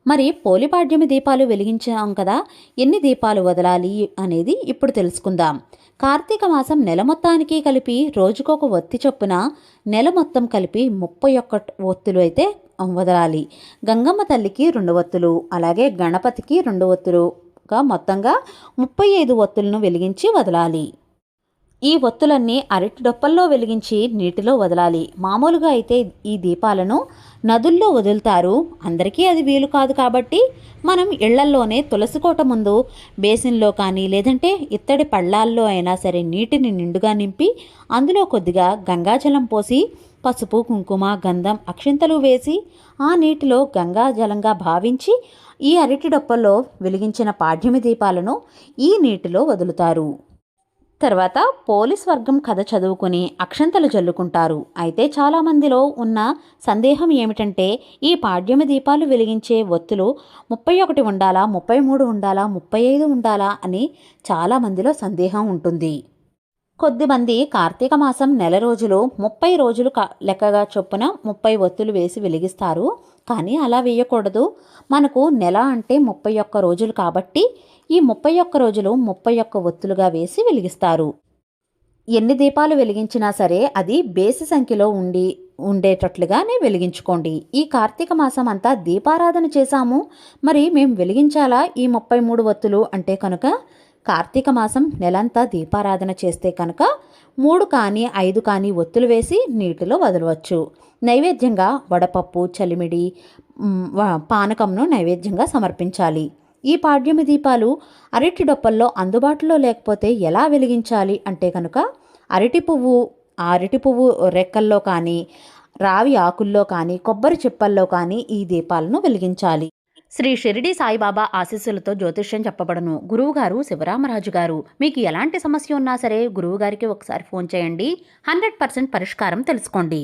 మరి పోలిపాడ్యమి దీపాలు వెలిగించాం కదా, ఎన్ని దీపాలు వదలాలి అనేది ఇప్పుడు తెలుసుకుందాం. కార్తీక మాసం నెల మొత్తానికి కలిపి రోజుకొక ఒత్తి చొప్పున నెల మొత్తం కలిపి 31 ఒత్తులు అయితే వదలాలి. గంగమ్మ తల్లికి 2 ఒత్తులు, అలాగే గణపతికి 2 ఒత్తులుగా మొత్తంగా 35 ఒత్తులను వెలిగించి వదలాలి. ఈ ఒత్తులన్నీ అరటి డొప్పల్లో వెలిగించి నీటిలో వదలాలి. మామూలుగా అయితే ఈ దీపాలను నదుల్లో వదులుతారు. అందరికీ అది వీలు కాదు కాబట్టి మనం ఇళ్లల్లోనే తులసి కోట ముందు బేసిన్లో కానీ లేదంటే ఇత్తడి పళ్ళాల్లో అయినా సరే నీటిని నిండుగా నింపి అందులో కొద్దిగా గంగాజలం పోసి పసుపు, కుంకుమ, గంధం, అక్షింతలు వేసి ఆ నీటిలో గంగాజలంగా భావించి ఈ అరటి డొప్పల్లో వెలిగించిన పాడ్యమి దీపాలను ఈ నీటిలో వదులుతారు. తర్వాత పోలీస్ వర్గం కథ చదువుకుని అక్షంతలు జల్లుకుంటారు. అయితే చాలామందిలో ఉన్న సందేహం ఏమిటంటే ఈ పాడ్యమి దీపాలు వెలిగించే ఒత్తులు 31 ఉండాలా, 33 ఉండాలా, 35 ఉండాలా అని చాలామందిలో సందేహం ఉంటుంది. కొద్దిమంది కార్తీక మాసం నెల రోజులు 30 రోజులు లెక్కగా చొప్పున 30 ఒత్తులు వేసి వెలిగిస్తారు. కానీ అలా వేయకూడదు. మనకు నెల అంటే 31 రోజులు కాబట్టి ఈ 31 రోజులు 31 ఒత్తులుగా వేసి వెలిగిస్తారు. ఎన్ని దీపాలు వెలిగించినా సరే అది బేసి సంఖ్యలో ఉండేటట్లుగానే వెలిగించుకోండి. ఈ కార్తీక మాసం అంతా దీపారాధన చేశాము, మరి మేము వెలిగించాలా ఈ 33 ఒత్తులు అంటే కనుక కార్తీక మాసం నెలంతా దీపారాధన చేస్తే కనుక 3 కానీ 5 కానీ ఒత్తులు వేసి నీటిలో వదలవచ్చు. నైవేద్యంగా వడపప్పు, చలిమిడి, పానకంను నైవేద్యంగా సమర్పించాలి. ఈ పాడ్యమి దీపాలు అరటి డొప్పల్లో అందుబాటులో లేకపోతే ఎలా వెలిగించాలి అంటే కనుక అరటి పువ్వు రెక్కల్లో కానీ, రావి ఆకుల్లో కానీ, కొబ్బరి చిప్పల్లో కానీ ఈ దీపాలను వెలిగించాలి. శ్రీ షిరిడి సాయిబాబా ఆశీస్సులతో జ్యోతిష్యం చెప్పబడను. గురువుగారు శివరామరాజు గారు. మీకు ఎలాంటి సమస్య ఉన్నా సరే గురువుగారికి ఒకసారి ఫోన్ చేయండి. 100% పరిష్కారం తెలుసుకోండి.